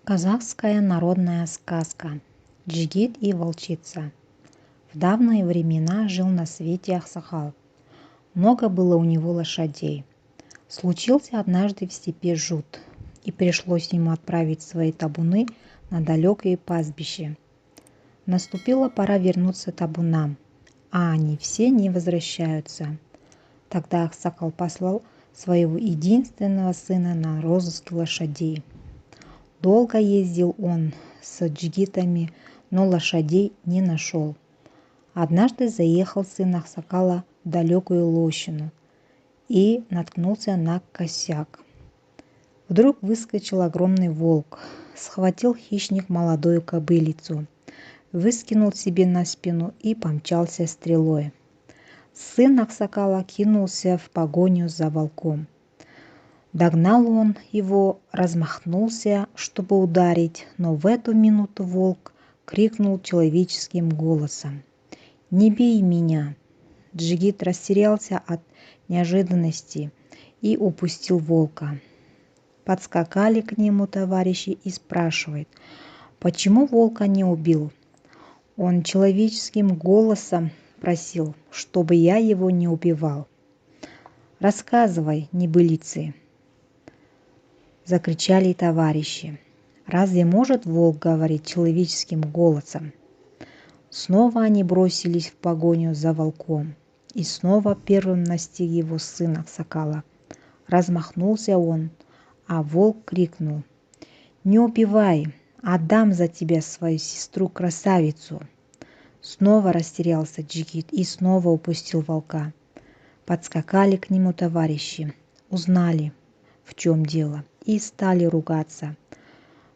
Казахская народная сказка «Джигит и волчица». В давние времена жил на свете Аксакал. Много было у него лошадей. Случился однажды в степи жут, и пришлось ему отправить свои табуны на далекие пастбища. Наступила пора вернуться табунам, а они все не возвращаются. Тогда Аксакал послал своего единственного сына на розыск лошадей. Долго ездил он с джигитами, но лошадей не нашел. Однажды заехал сын Аксакала в далекую лощину и наткнулся на косяк. Вдруг выскочил огромный волк, схватил хищник молодую кобылицу, выскинул себе на спину и помчался стрелой. Сын Аксакала кинулся в погоню за волком. Догнал он его, размахнулся, чтобы ударить, но в эту минуту волк крикнул человеческим голосом: «Не бей меня!» Джигит растерялся от неожиданности и упустил волка. Подскакали к нему товарищи и спрашивают: «Почему волка не убил?» Он человеческим голосом просил, чтобы я его не убивал. «Рассказывай, небылицы!» Закричали товарищи. Разве может волк говорить человеческим голосом? Снова они бросились в погоню за волком, и снова первым настиг его сын Аксакала. Размахнулся он, а волк крикнул: «Не убивай, отдам за тебя свою сестру-красавицу!» Снова растерялся Джигит и снова упустил волка. Подскакали к нему товарищи, узнали, в чем дело, и стали ругаться.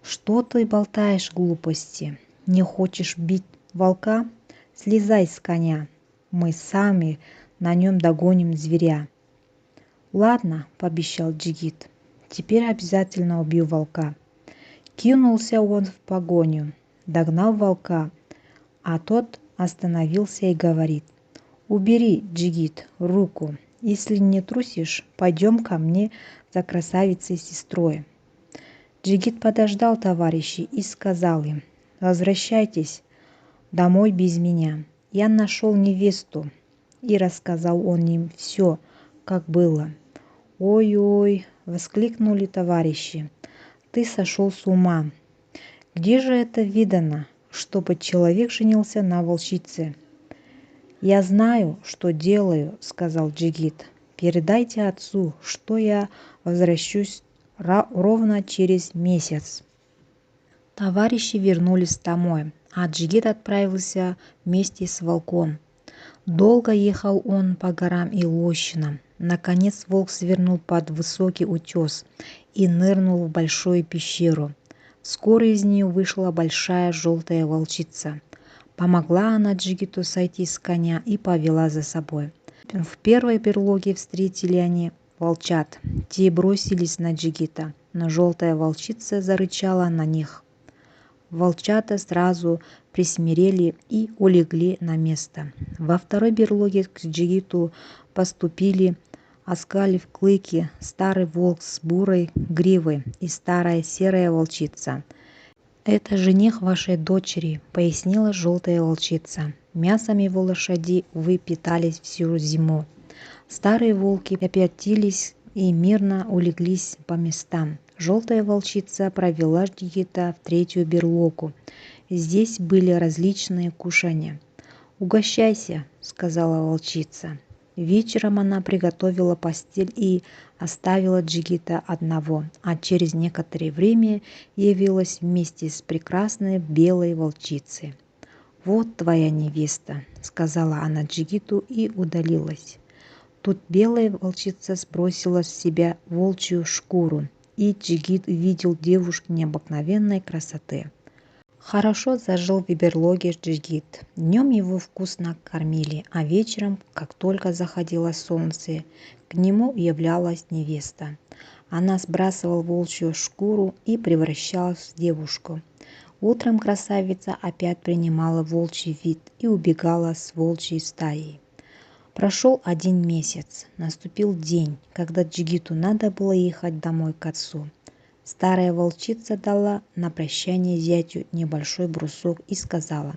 «Что ты болтаешь глупости? Не хочешь бить волка? Слезай с коня, мы сами на нем догоним зверя». «Ладно», — пообещал Джигит, — «теперь обязательно убью волка». Кинулся он в погоню, догнал волка, а тот остановился и говорит: «Убери, Джигит, руку. Если не трусишь, пойдем ко мне за красавицей-сестрой». Джигит подождал товарищей и сказал им: «Возвращайтесь домой без меня. Я нашел невесту». И рассказал он им все, как было. «Ой-ой!» — воскликнули товарищи. «Ты сошел с ума! Где же это видано, чтобы человек женился на волчице?» «Я знаю, что делаю», — сказал Джигит. «Передайте отцу, что я возвращусь ровно через месяц». Товарищи вернулись домой, а Джигит отправился вместе с волком. Долго ехал он по горам и лощинам. Наконец волк свернул под высокий утес и нырнул в большую пещеру. Вскоре из нее вышла большая желтая волчица. Помогла она Джигиту сойти с коня и повела за собой. В первой берлоге встретили они волчат. Те бросились на Джигита, но желтая волчица зарычала на них. Волчата сразу присмирели и улегли на место. Во второй берлоге к Джигиту поступили, оскалив клыки, старый волк с бурой гривой и старая серая волчица. «Это жених вашей дочери», — пояснила желтая волчица. «Мясом его лошади вы питались всю зиму». Старые волки попятились и мирно улеглись по местам. Желтая волчица провела Джигита в третью берлогу. Здесь были различные кушанья. «Угощайся», — сказала волчица. Вечером она приготовила постель и оставила Джигита одного, а через некоторое время явилась вместе с прекрасной белой волчицей. «Вот твоя невеста», — сказала она Джигиту и удалилась. Тут белая волчица сбросила с себя волчью шкуру, и Джигит увидел девушку необыкновенной красоты. Хорошо зажил в берлоге Джигит. Днем его вкусно кормили, а вечером, как только заходило солнце, к нему являлась невеста. Она сбрасывала волчью шкуру и превращалась в девушку. Утром красавица опять принимала волчий вид и убегала с волчьей стаей. Прошел 1 месяц. Наступил день, когда Джигиту надо было ехать домой к отцу. Старая волчица дала на прощание зятю небольшой брусок и сказала: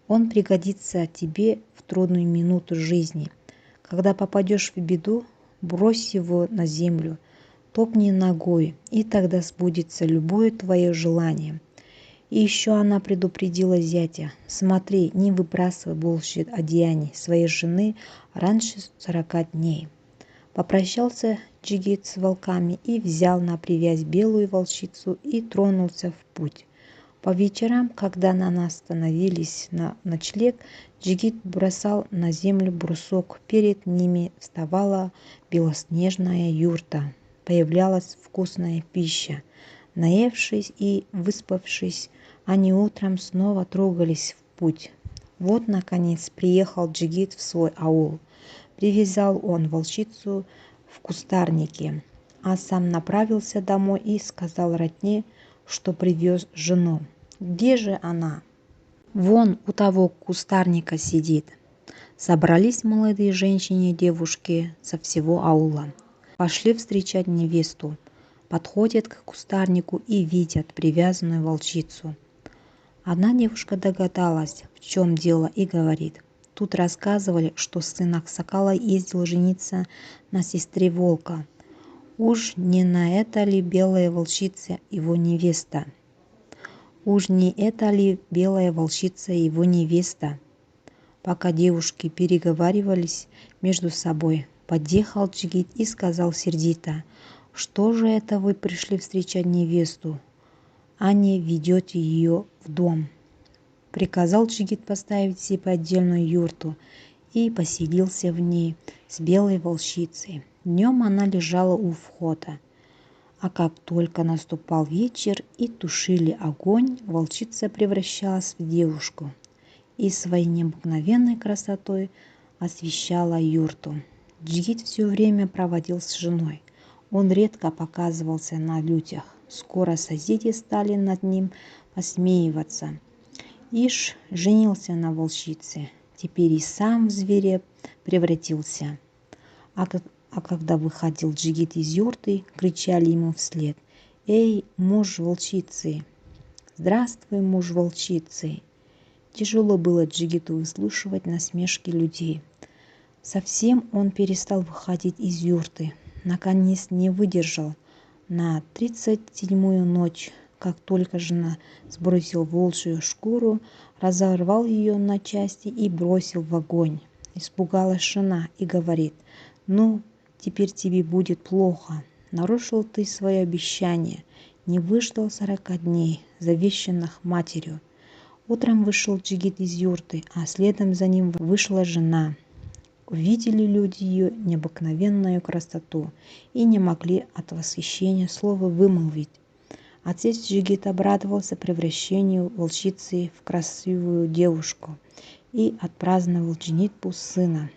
«Он пригодится тебе в трудную минуту жизни. Когда попадешь в беду, брось его на землю, топни ногой, и тогда сбудется любое твое желание». И еще она предупредила зятя: «Смотри, не выбрасывай больше одеяний своей жены раньше 40 дней». Попрощался Джигит с волками и взял на привязь белую волчицу и тронулся в путь. По вечерам, когда они остановились на ночлег, Джигит бросал на землю брусок. Перед ними вставала белоснежная юрта. Появлялась вкусная пища. Наевшись и выспавшись, они утром снова трогались в путь. Вот, наконец, приехал Джигит в свой аул. Привязал он волчицу в кустарнике, а сам направился домой и сказал родне, что привез жену. «Где же она?» «Вон у того кустарника сидит». Собрались молодые женщины и девушки со всего аула. Пошли встречать невесту. Подходят к кустарнику и видят привязанную волчицу. Одна девушка догадалась, в чем дело, и говорит: «Тут рассказывали, что сын Аксакала ездил жениться на сестре волка. Уж не на это ли белая волчица его невеста? Уж не это ли белая волчица его невеста?» Пока девушки переговаривались между собой, подъехал Джигит и сказал сердито: «Что же это вы пришли встречать невесту, а не ведете ее в дом?» Приказал Джигит поставить себе отдельную юрту и поселился в ней с белой волчицей. Днем она лежала у входа, а как только наступал вечер и тушили огонь, волчица превращалась в девушку и своей необыкновенной красотой освещала юрту. Джигит все время проводил с женой. Он редко показывался на людях. Скоро соседи стали над ним посмеиваться. Ишь, женился на волчице, теперь и сам в зверя превратился. А когда выходил Джигит из юрты, кричали ему вслед: «Эй, муж волчицы! Здравствуй, муж волчицы!» Тяжело было Джигиту выслушивать насмешки людей. Совсем он перестал выходить из юрты. Наконец не выдержал. На 37-ю ночь, как только жена сбросила волчью шкуру, разорвал ее на части и бросил в огонь. Испугалась жена и говорит: «Ну, теперь тебе будет плохо. Нарушил ты свое обещание, не выждал 40 дней, завещанных матерью». Утром вышел Джигит из юрты, а следом за ним вышла жена. Увидели люди ее необыкновенную красоту и не могли от восхищения слова вымолвить. Отец Джигит обрадовался превращению волчицы в красивую девушку и отпраздновал женитьбу сына.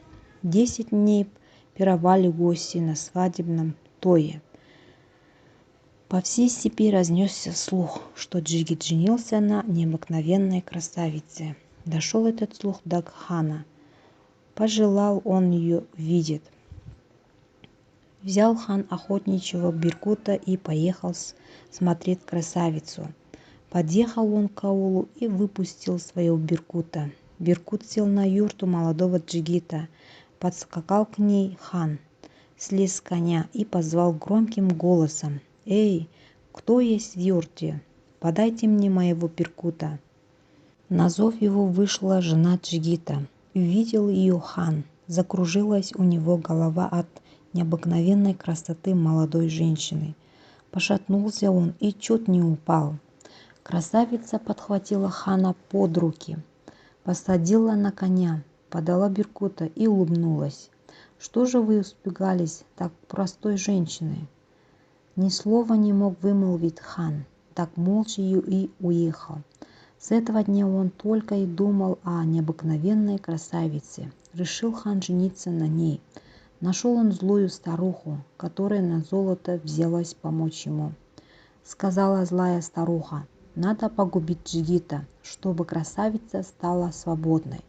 10 дней пировали гости на свадебном тое. По всей степи разнесся слух, что Джигит женился на необыкновенной красавице. Дошел этот слух до хана. Пожелал он ее видеть. Взял хан охотничьего беркута и поехал смотреть красавицу. Подъехал он к аулу и выпустил своего беркута. Беркут сел на юрту молодого Джигита. Подскакал к ней хан, слез с коня и позвал громким голосом: «Эй, кто есть в юрте? Подайте мне моего беркута». На зов его вышла жена Джигита. Увидел ее хан. Закружилась у него голова от необыкновенной красоты молодой женщины. Пошатнулся он и чуть не упал. Красавица подхватила хана под руки, посадила на коня, подала беркута и улыбнулась. «Что же вы испугались так простой женщины?» Ни слова не мог вымолвить хан, так молча и уехал. С этого дня он только и думал о необыкновенной красавице. Решил хан жениться на ней. Нашел он злую старуху, которая на золото взялась помочь ему. Сказала злая старуха: «Надо погубить Джигита, чтобы красавица стала свободной.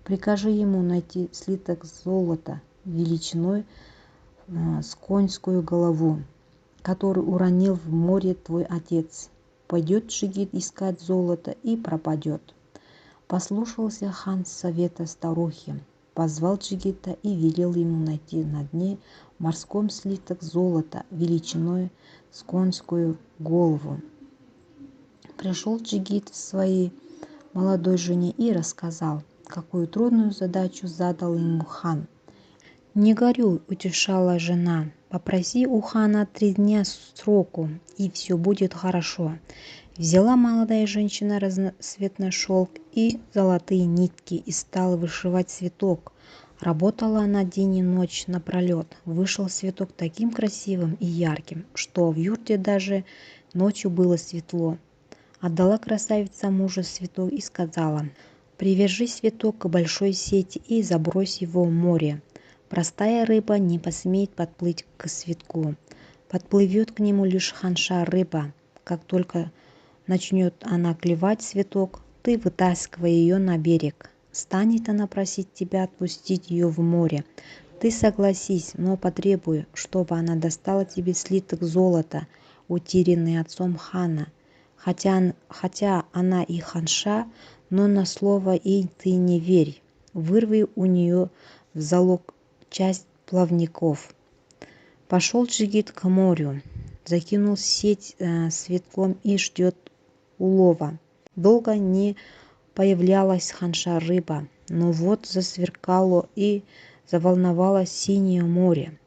Прикажи ему найти слиток золота величиной с конскую голову который уронил в море твой отец. Пойдет Джигит искать золото и пропадет. Послушался хан совета старухи, позвал Джигита и велел ему найти на дне морском слиток золота величиной с конскую голову. Пришел Джигит в своей молодой жене и рассказал, какую трудную задачу задал ему хан. «Не горюй», — утешала жена, — «попроси у хана 3 дня сроку, и все будет хорошо». Взяла молодая женщина разноцветный шелк и золотые нитки и стала вышивать цветок. Работала она день и ночь напролет. Вышел цветок таким красивым и ярким, что в юрте даже ночью было светло. Отдала красавица мужу цветок и сказала: «Привяжи цветок к большой сети и забрось его в море. Простая рыба не посмеет подплыть к цветку. Подплывет к нему лишь ханша рыба. Как только начнет она клевать цветок, ты вытаскивай ее на берег. Станет она просить тебя отпустить ее в море. Ты согласись, но потребуй, чтобы она достала тебе слиток золота, утерянный отцом хана. Хотя она и ханша, но на слово ей ты не верь. Вырви у нее в залог часть плавников». Пошел Джигит к морю, закинул сеть цветком и ждет улова. Долго не появлялась ханша рыба, но вот засверкало и заволновалось синее море.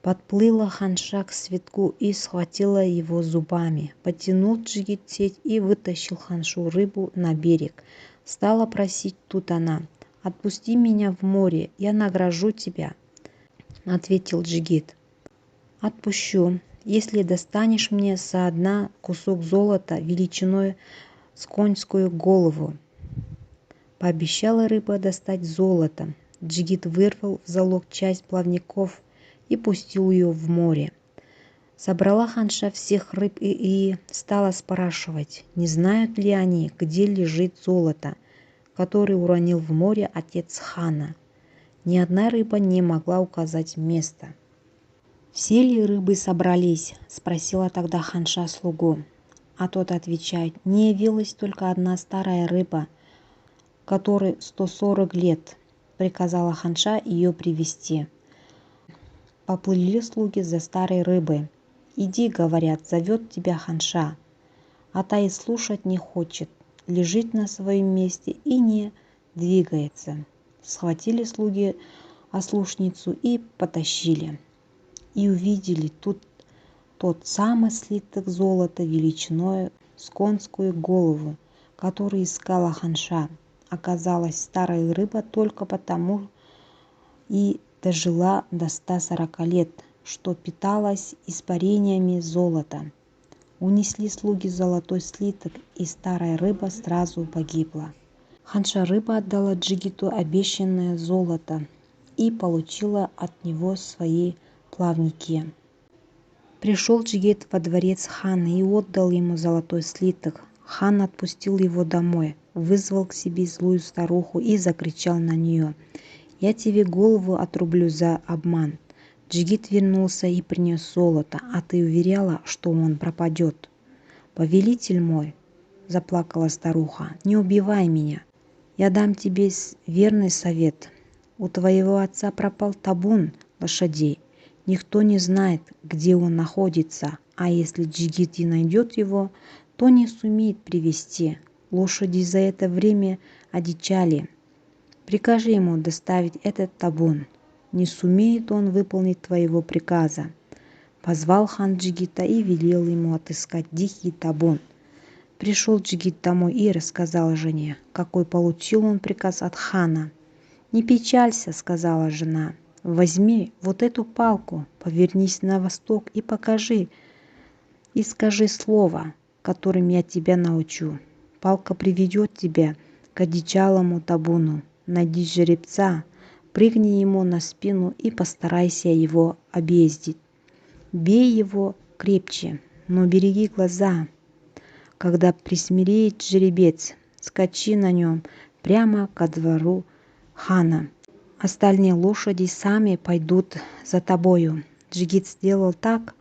Подплыла ханша к цветку и схватила его зубами. Потянул Джигит сеть и вытащил ханшу рыбу на берег. Стала просить тут она: «Отпусти меня в море, я награжу тебя». Ответил Джигит: «Отпущу, если достанешь мне со дна кусок золота величиной с конскую голову». Пообещала рыба достать золото. Джигит вырвал в залог часть плавников и пустил ее в море. Собрала ханша всех рыб и стала спрашивать, не знают ли они, где лежит золото, которое уронил в море отец хана. Ни одна рыба не могла указать место. «Все ли рыбы собрались?» — спросила тогда ханша слугу. А тот отвечает: «Не явилась только одна старая рыба, которой 140 лет». Приказала ханша ее привести. Поплыли слуги за старой рыбой. «Иди, — говорят, — зовет тебя ханша». А та и слушать не хочет, лежит на своем месте и не двигается. Схватили слуги ослушницу и потащили. И увидели тут тот самый слиток золота величиной с конскую голову, который искала ханша. Оказалась старая рыба только потому и дожила до 140 лет, что питалась испарениями золота. Унесли слуги золотой слиток, и старая рыба сразу погибла. Ханша рыба отдала Джигиту обещанное золото и получила от него свои плавники. Пришел Джигит во дворец хана и отдал ему золотой слиток. Хан отпустил его домой, вызвал к себе злую старуху и закричал на нее: «Я тебе голову отрублю за обман. Джигит вернулся и принес золото, а ты уверяла, что он пропадет». «Повелитель мой, — заплакала старуха, — не убивай меня. Я дам тебе верный совет. У твоего отца пропал табун лошадей. Никто не знает, где он находится, а если Джигит и найдет его, то не сумеет привести. Лошади за это время одичали. Прикажи ему доставить этот табун. Не сумеет он выполнить твоего приказа». Позвал хан Джигита и велел ему отыскать дикий табун. Пришел Джигит домой и рассказал жене, какой получил он приказ от хана. «Не печалься, — сказала жена, — возьми вот эту палку, повернись на восток и скажи слово, которым я тебя научу. Палка приведет тебя к одичалому табуну. Найди жеребца, прыгни ему на спину и постарайся его объездить. Бей его крепче, но береги глаза. Когда присмиреет жеребец, скачи на нем прямо ко двору хана. Остальные лошади сами пойдут за тобою». Джигит сделал так,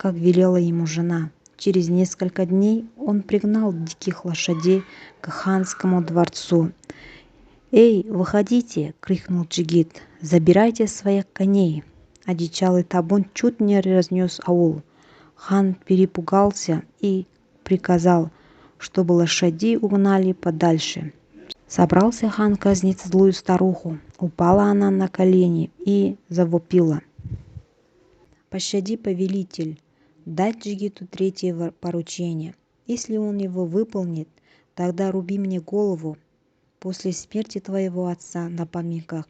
как велела ему жена. Через несколько дней он пригнал диких лошадей к ханскому дворцу. «Эй, выходите!» — крикнул Джигит. «Забирайте своих коней!» Одичалый табун чуть не разнес аул. Хан перепугался и приказал, чтобы лошадей угнали подальше. Собрался хан казнить злую старуху. Упала она на колени и завопила: «Пощади, повелитель, дать Джигиту третье поручение. Если он его выполнит, тогда руби мне голову. После смерти твоего отца на поминках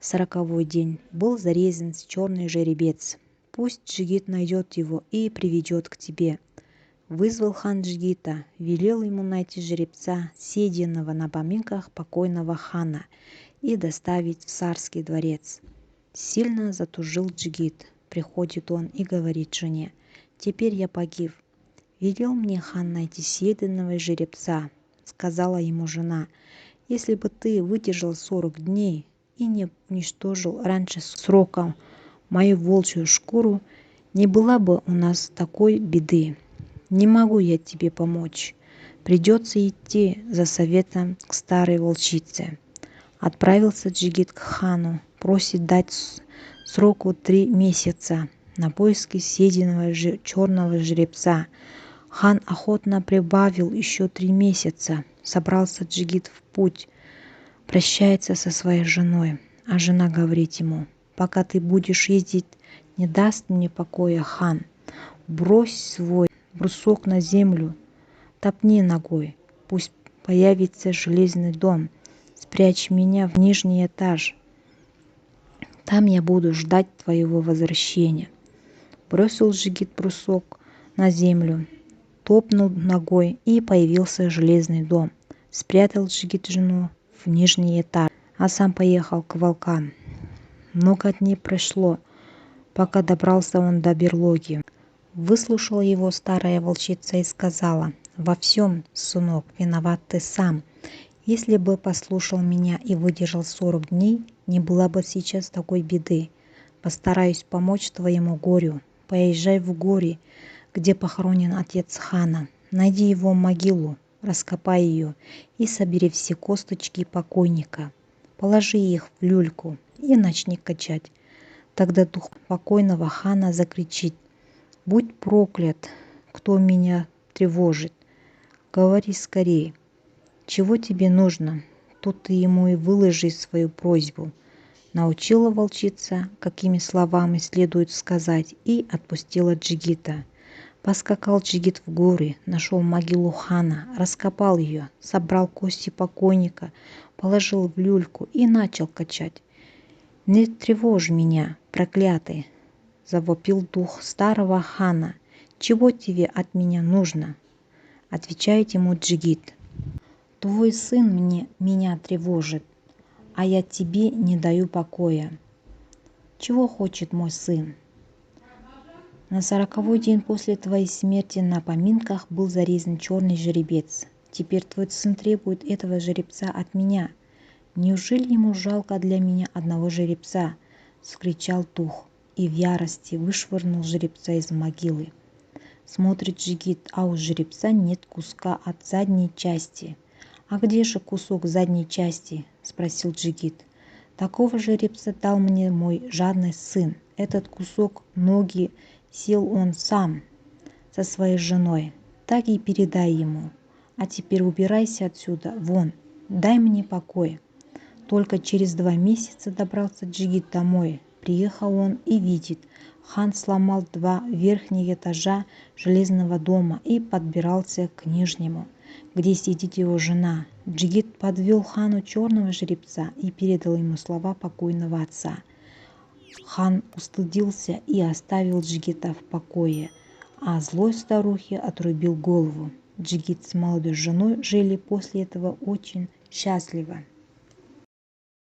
40-й день был зарезан черный жеребец. Пусть Джигит найдет его и приведет к тебе». Вызвал хан Джигита, велел ему найти жеребца, съеденного на поминках покойного хана, и доставить в царский дворец. Сильно затужил Джигит. Приходит он и говорит жене: «Теперь я погиб. Велел мне хан найти съеденного жеребца». Сказала ему жена: «Если бы ты выдержал 40 дней и не уничтожил раньше срока мою волчью шкуру, не было бы у нас такой беды. Не могу я тебе помочь. Придется идти за советом к старой волчице». Отправился Джигит к хану, просит дать сроку 3 месяца на поиски съеденного черного жеребца. Хан охотно прибавил еще 3 месяца. Собрался Джигит в путь, прощается со своей женой, а жена говорит ему: «Пока ты будешь ездить, не даст мне покоя хан. Брось свой брусок на землю, топни ногой, пусть появится железный дом, спрячь меня в нижний этаж. Там я буду ждать твоего возвращения». Бросил Джигит брусок на землю, топнул ногой, и появился железный дом. Спрятал Джигит жену в нижний этаж, а сам поехал к волкам. Много дней прошло, пока добрался он до берлоги. Выслушала его старая волчица и сказала: «Во всем, сынок, виноват ты сам. Если бы послушал меня и выдержал 40 дней, не было бы сейчас такой беды. Постараюсь помочь твоему горю. Поезжай в горы, где похоронен отец хана. Найди его могилу, раскопай ее и собери все косточки покойника. Положи их в люльку и начни качать. Тогда дух покойного хана закричит: «Будь проклят, кто меня тревожит! Говори скорее, чего тебе нужно?» Тут ты ему и выложи свою просьбу. Научила волчица, какими словами следует сказать, и отпустила Джигита. Поскакал Джигит в горы, нашел могилу хана, раскопал ее, собрал кости покойника, положил в люльку и начал качать. «Не тревожь меня, проклятый!» — завопил дух старого хана. «Чего тебе от меня нужно?» Отвечает ему Джигит: «Твой сын меня тревожит, а я тебе не даю покоя». «Чего хочет мой сын?» «На 40-й день после твоей смерти на поминках был зарезан черный жеребец. Теперь твой сын требует этого жеребца от меня. Неужели ему жалко для меня одного жеребца?» — вскричал дух и в ярости вышвырнул жеребца из могилы. Смотрит Джигит, а у жеребца нет куска от задней части. «А где же кусок задней части?» — спросил Джигит. «Такого жеребца дал мне мой жадный сын. Этот кусок ноги съел он сам со своей женой. Так и передай ему. А теперь убирайся отсюда, вон, дай мне покой». Только через 2 месяца добрался Джигит домой. Приехал он и видит: хан сломал 2 верхних этажа железного дома и подбирался к нижнему, где сидит его жена. Джигит подвел хану черного жеребца и передал ему слова покойного отца. Хан устыдился и оставил Джигита в покое, а злой старухе отрубил голову. Джигит с молодой женой жили после этого очень счастливо.